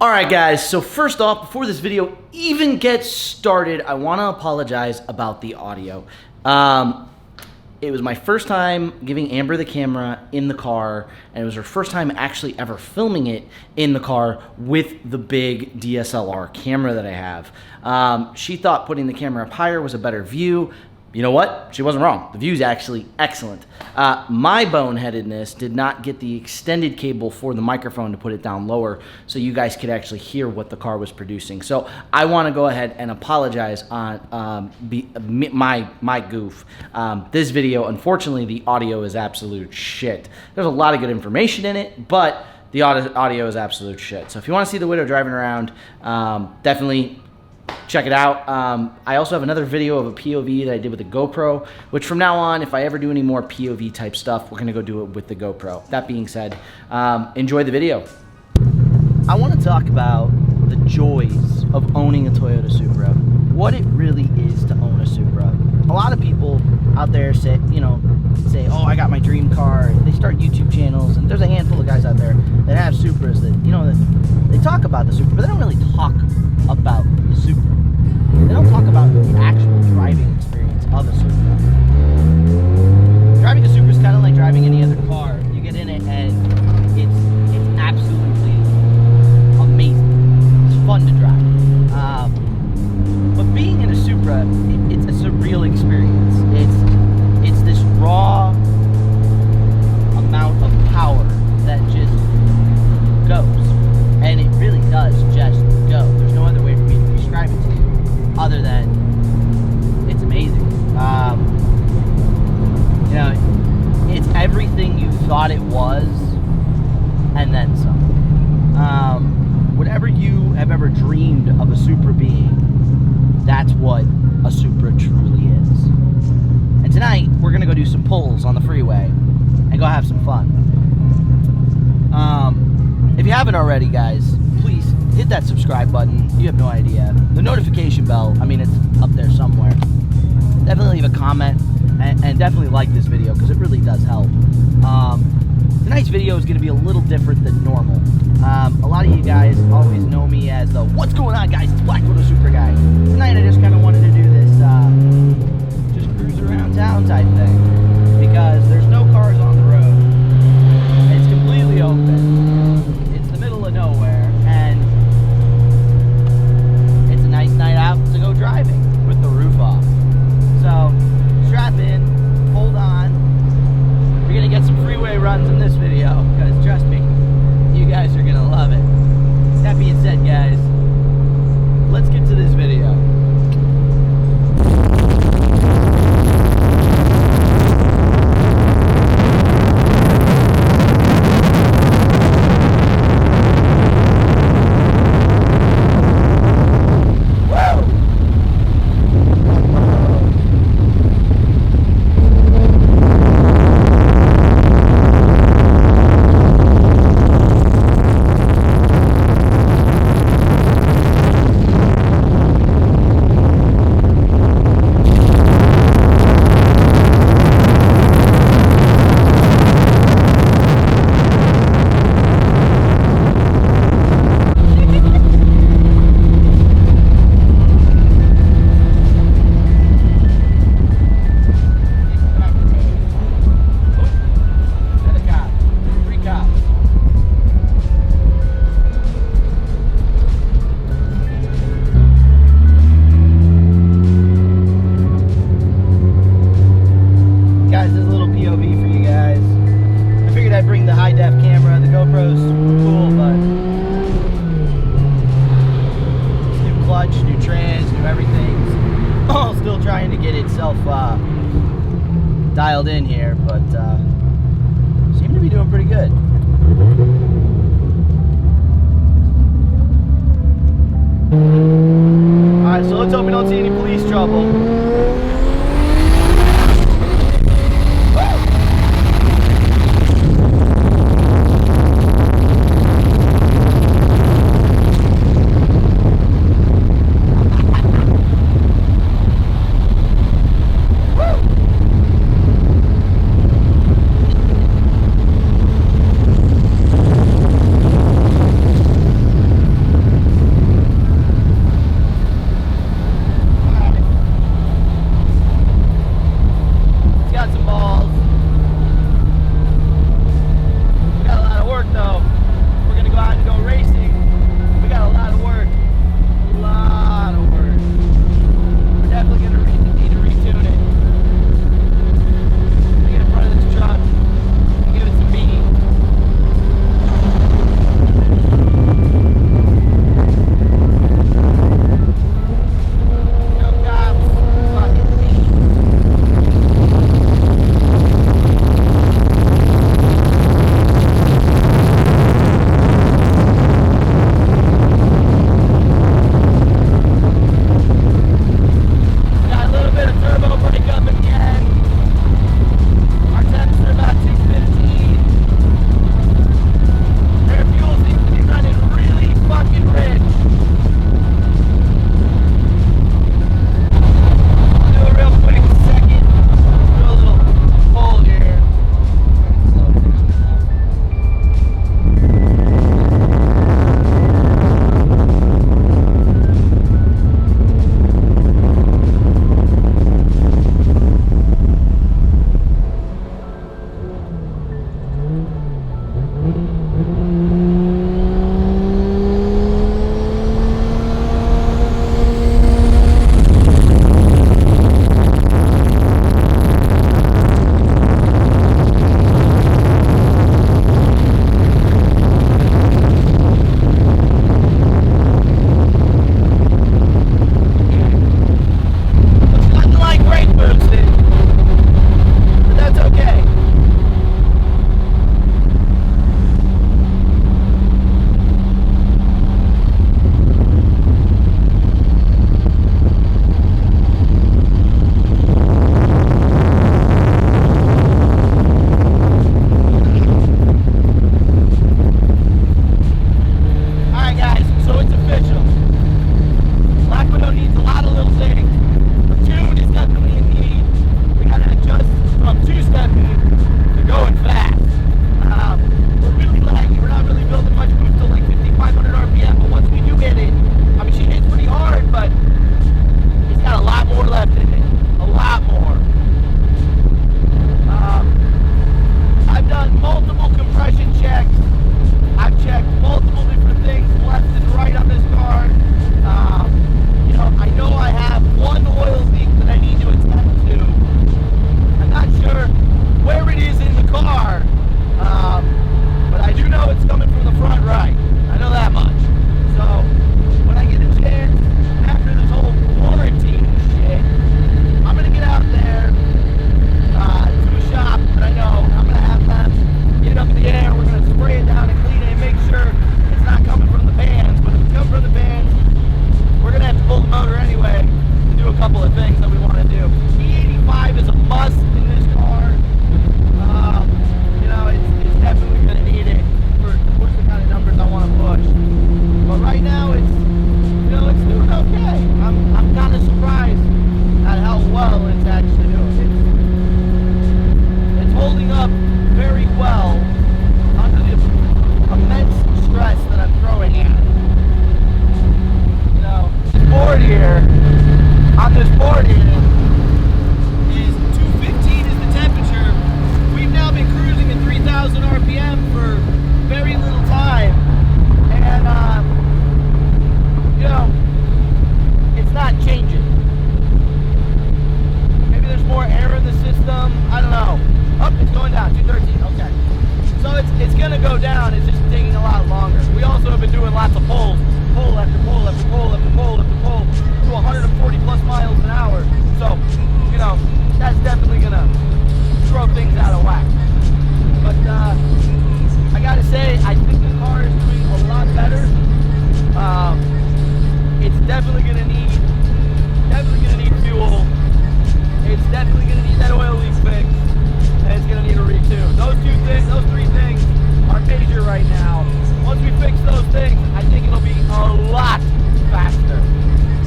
Alright guys, so first off, before this video even gets started, I want to apologize about the audio. It was my first time giving Amber the camera in the car, and it was her first time actually ever filming it in the car with the big DSLR camera that I have. She thought putting the camera up higher was a better view. You know what? She wasn't wrong. The view's actually excellent. My boneheadedness did not get the extended cable for the microphone to put it down lower so you guys could actually hear what the car was producing. So I want to go ahead and apologize on my goof. This video, unfortunately, the audio is absolute shit. There's a lot of good information in it, but the audio is absolute shit. So if you want to see the widow driving around, definitely check it out. I also have another video of a POV that I did with the GoPro, which from now on, if I ever do any more POV type stuff, we're going to go do it with the GoPro. That being said, enjoy the video. I want to talk about the joys of owning a Toyota Supra, what it really is to own a Supra. A lot of people out there say, oh, I got my dream car. They start YouTube channels, and there's a handful of guys out there that have Supras that, they talk about the Supra, but they don't really talk about the Supra. They don't talk about the actual driving experience of a Supra. Driving a Supra is kind of like driving any other car. You get in it and it's absolutely amazing. It's fun to drive. But being in a Supra, it's a surreal experience. It's this raw amount of power that just goes. And it really does just go. There's no other way for me to describe it to you other than it's amazing. It's everything you thought it was and then some. Whatever you have ever dreamed of a Supra being, that's what a Supra truly is. And tonight, we're going to go do some pulls on the freeway and go have some fun. If you haven't already, guys, please hit that subscribe button. You have no idea. The notification bell, it's up there somewhere. Definitely leave a comment and definitely like this video because it really does help. Tonight's video is going to be a little different than normal. A lot of you guys always know me as the "What's going on, guys? It's Black Widow Super guy." Tonight I just kind of wanted to do this just cruise around town type thing because there's no cars on the road. It's completely open. It's the middle of nowhere, and it's a nice night out to go driving with the roof off. So strap in, hold on. We're gonna get some freeway runs in this video because trust me, you guys are gonna love it. That being said, guys, let's get to this video. Trying to get itself dialed in here, but seem to be doing pretty good. Alright, so let's hope we don't see any police trouble. been doing lots of pulls. Pull after pull after pull after pull after pull to 140 plus miles an hour. So, you know, that's definitely gonna throw things out of whack. But I gotta say, I think the car is doing a lot better. It's definitely gonna need fuel. It's definitely gonna need that oil leak fixed, and it's gonna need a retune. Those three things are major right now. Once we fix those things, I think it'll be a lot faster.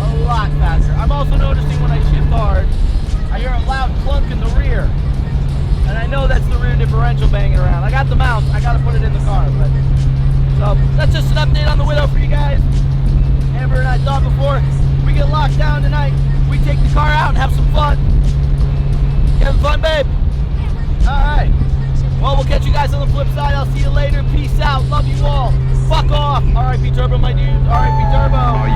A lot faster. I'm also noticing when I shift hard, I hear a loud clunk in the rear. And I know that's the rear differential banging around. I got the mounts, I gotta put it in the car. But so that's just an update on the Widow for you guys. Amber and I thought before we get locked down tonight, we take the car out and have some fun. You having fun, babe? Alright. Well, we'll catch you guys on the flip side. I'll see you later. Peace out. Love you all. Fuck off. R.I.P. Turbo, my dudes. R.I.P. Turbo.